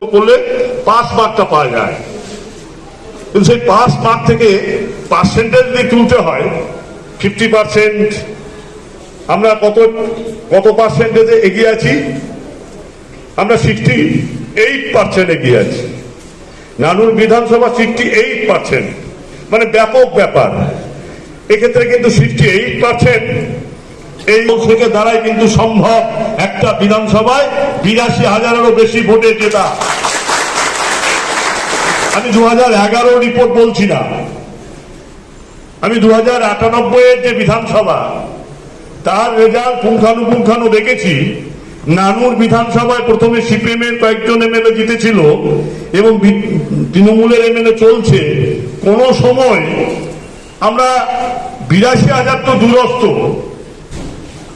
করলে পাস মার্কটা পাওয়া যায়, কিন্তু সেই পাস মার্ক থেকে পার্সেন্টেজ যদি তুলতে হয় 50%, আমরা কত পার্সেন্টেজে এগিয়ে আছি? আমরা 68% এগিয়ে আছি। নানুর বিধানসভা 68%, মানে ব্যাপক ব্যাপার। এক্ষেত্রে কিন্তু 68% এই থেকে দ্বারাই কিন্তু সম্ভব একটা বিধানসভায় 82,000-এরও বেশি ভোটে জেতা। আমি 2011 রিপোর্ট বলছি না, আমি 2098-এর যে বিধানসভা তার রেজাল্ট পুঙ্খানুপুঙ্খানু দেখেছি। নানুর বিধানসভায় প্রথমে সিপিএম এর কয়েকজন এমএলএ জিতেছিল এবং তৃণমূলের এমএলএ চলছে। কোন সময় আমরা 82,000 তো দূরস্থ,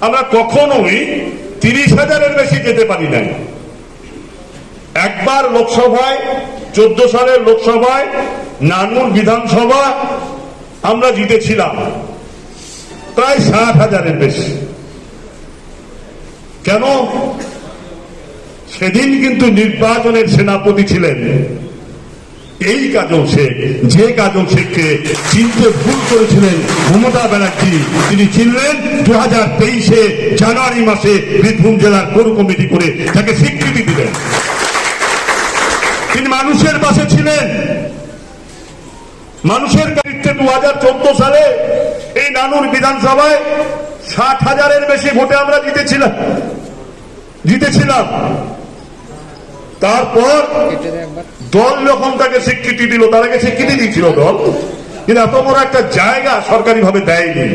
আমরা কখনোই 30,000-এর বেশি যেতে পারি নাই। একবার লোকসভায় 14 সালের লোকসভায় নানুর বিধানসভা আমরা জিতেছিলাম প্রায় 60,000-এর বেশি। কেন? সেদিন কিন্তু নির্বাচনের সেনাপতি ছিলেন এই কাজল শেখ, যে কাজল শেখকে চিনতে ভুল করেছিলেন মমতা ব্যানার্জি। তিনি চিনলেন 2023-এ জানুয়ারি মাসে বীরভূম জেলার কোর কমিটি করে তাকে স্বীকৃতি দিলেন। তিনি মানুষের পাশে ছিলেন, মানুষের কাছে। 2014 সালে এই নানুর বিধানসভায় 60,000-এর বেশি ভোটে আমরা জিতেছিলাম। তারপর দল যখন তাকে স্বীকৃতি দিল, তার আগে স্বীকৃতি দিয়েছিল দল, কিন্তু এত বড় একটা জায়গা সরকারি ভাবে দেয়নি।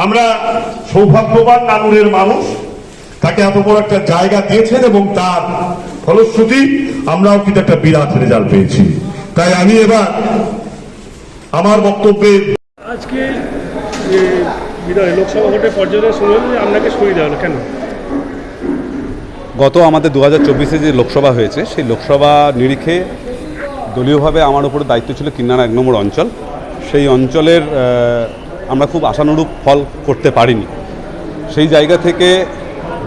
আমরা সৌভাগ্যবান নানুরের মানুষ, তাকে এত বড় একটা জায়গা দিয়েছেন এবং তার ফলশ্রুতি আমরাও কিন্তু একটা বিরাট রেজাল্ট পেয়েছি। তাই আমি এবার আমার বক্তব্যে আজকে লোকসভা ভোটের পর্যালোচনা শুরু হলো, আপনাকে সরিয়ে দেওয়া হলো কেন? গত আমাদের 2024-এ যে লোকসভা হয়েছে, সেই লোকসভা নিরিখে দলীয়ভাবে আমার উপর দায়িত্ব ছিল কিন্নারা 1 নম্বর অঞ্চল। সেই অঞ্চলের আমরা খুব আশানুরূপ ফল করতে পারিনি। সেই জায়গা থেকে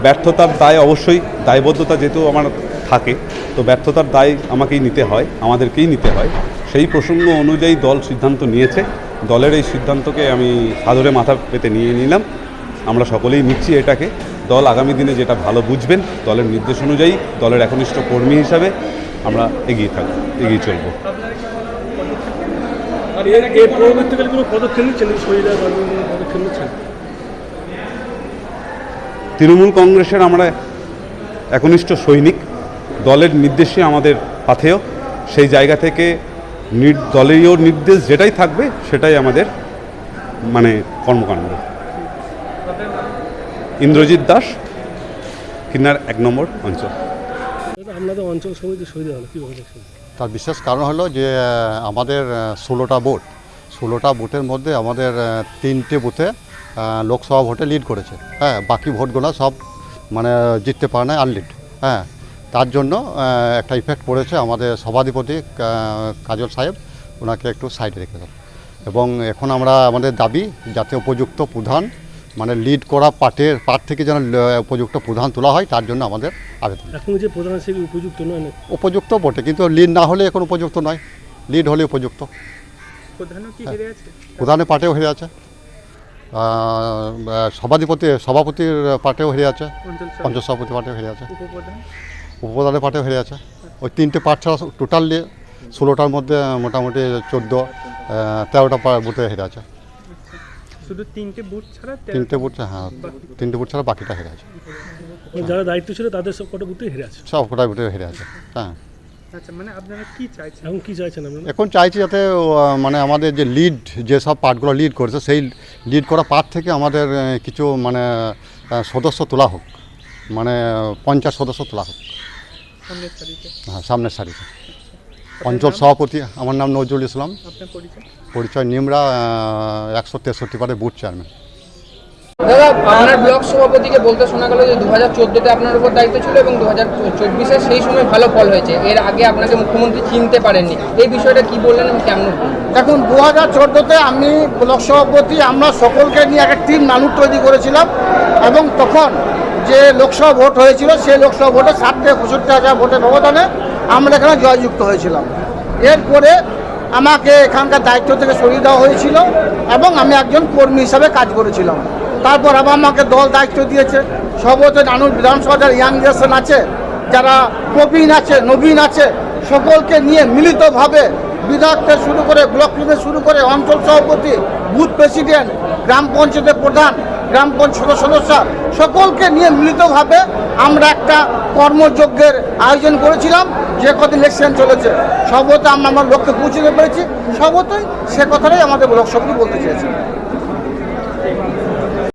ব্যর্থতার দায়, অবশ্যই দায়বদ্ধতা যেহেতু আমার থাকে, তো ব্যর্থতার দায় আমাকেই নিতে হয়, আমাদেরকেই নিতে হয়। সেই প্রসঙ্গ অনুযায়ী দল সিদ্ধান্ত নিয়েছে। দলের এই সিদ্ধান্তকে আমি সাদরে মাথা পেতে নিয়ে নিলাম। আমরা সকলেই নিচ্ছি এটাকে। দল আগামী দিনে যেটা ভালো বুঝবেন, দলের নির্দেশ অনুযায়ী দলের একনিষ্ঠ কর্মী হিসাবে আমরা এগিয়ে চলব। তৃণমূল কংগ্রেসের আমরা একনিষ্ঠ সৈনিক, দলের নির্দেশে আমাদের পাথেয়। সেই জায়গা থেকে দলীয় নির্দেশ যেটাই থাকবে সেটাই আমাদের কর্মকাণ্ড। ইন্দ্রজিৎ দাস, কিন্নার 1 নম্বর অঞ্চল। আপনাদের অঞ্চল সমিতি সরিয়ে দেওয়া হলো, কীভাবে দেখছেন? তার বিশেষ কারণ হলো যে আমাদের 16টা বুথের মধ্যে আমাদের 3টে বুথে লোকসভা ভোটে লিড করেছে। হ্যাঁ, বাকি ভোটগুলো সব জিততে পারে না, আনলিড। হ্যাঁ, তার জন্য একটা ইফেক্ট পড়েছে। আমাদের সভাধিপতি কাজল সাহেব ওনাকে একটু সাইডে রেখে দেন, এবং এখন আমরা আমাদের দাবি যাতে উপযুক্ত প্রধান লিড করা পার্ট থেকে যেন উপযুক্ত প্রধান তোলা হয়, তার জন্য আমাদের আবেদন। এখন যে প্রধান সে উপযুক্ত নয়? উপযুক্ত বটে, কিন্তু লিড না হলে এখন উপযুক্ত নয়, লিড হলে উপযুক্ত। প্রধানের পার্টেও হেরে আছে, সভাপতির পার্টেও হেরে আছে, পঞ্চায়েত সভাপতি পার্টেও হেরে আছে, উপপ্রধানের পার্টেও হেরে আছে। ওই 3টে পার্ট ছাড়া টোটাল 16টার মধ্যে মোটামুটি 13টা বুথে হেরে আছে। শুধু 3টে বুথ ছাড়া? 3টে বুথ, হ্যাঁ, 3টে বুথ ছাড়া বাকিটা হেরে আছে। যারা দায়িত্ব ছিল তাদের সব কটা বুথে হেরে আছে? সব কটা বুথে হেরে আছে। হ্যাঁ। আচ্ছা, আপনারা কি চাইছেন এখন? কি চাইছেন আপনারা? এখন চাইছি যাতে আমাদের যে যেসব পার্টগুলো লিড করেছে, সেই লিড করা পার্ট থেকে আমাদের কিছু সদস্য তোলা হোক, 50 সদস্য তোলা হোক। হ্যাঁ, সামনের সারিতে। অঞ্চল সভাপতি, আমার নাম নজরুল ইসলাম। পরিচয় নিমরা 163 পারে বুথ চেয়ারম্যান। দাদা, আপনার ব্লক সভাপতিকে বলতে শোনা গেল যে 2014-তে আপনার উপর দায়িত্ব ছিল এবং 2024-এ সেই সময় ভালো ফল হয়েছে, এর আগে আপনাকে মুখ্যমন্ত্রী চিনতে পারেননি। এই বিষয়টা কি বললেন এবং কেমন? দেখুন, 2014-তে আমি ব্লক সভাপতি, আমরা সকলকে নিয়ে একটা টিম নানুর তৈরি করেছিলাম, এবং তখন যে লোকসভা ভোট হয়েছিল সেই লোকসভা ভোটে 60 থেকে 65,000 ভোটের ব্যবধানে আমরা এখানে জয়যুক্ত হয়েছিলাম। এরপরে আমাকে এখানকার দায়িত্ব থেকে সরিয়ে দেওয়া হয়েছিল এবং আমি একজন কর্মী হিসাবে কাজ করেছিলাম। তারপর আবার আমাকে দল দায়িত্ব দিয়েছে। সর্বত নানুর বিধানসভা যারা ইয়াং জেনারেশন আছে, যারা প্রবীণ আছে, নবীন আছে, সকলকে নিয়ে মিলিতভাবে বিধায়ক থেকে শুরু করে ব্লক থেকে শুরু করে অঞ্চল সভাপতি, বুথ প্রেসিডেন্ট, গ্রাম পঞ্চায়েতের প্রধান, গ্রাম পঞ্চায়েত সদস্য সকলকে নিয়ে মিলিতভাবে আমরা একটা কর্মযজ্ঞের আয়োজন করেছিলাম। যে কত ইলেকশন চলেছে সর্বত আমরা আমার লক্ষ্যে পৌঁছতে পেরেছি। সর্বতই সে কথাটাই আমাদের ব্লক সভাপতি বলতে চেয়েছি।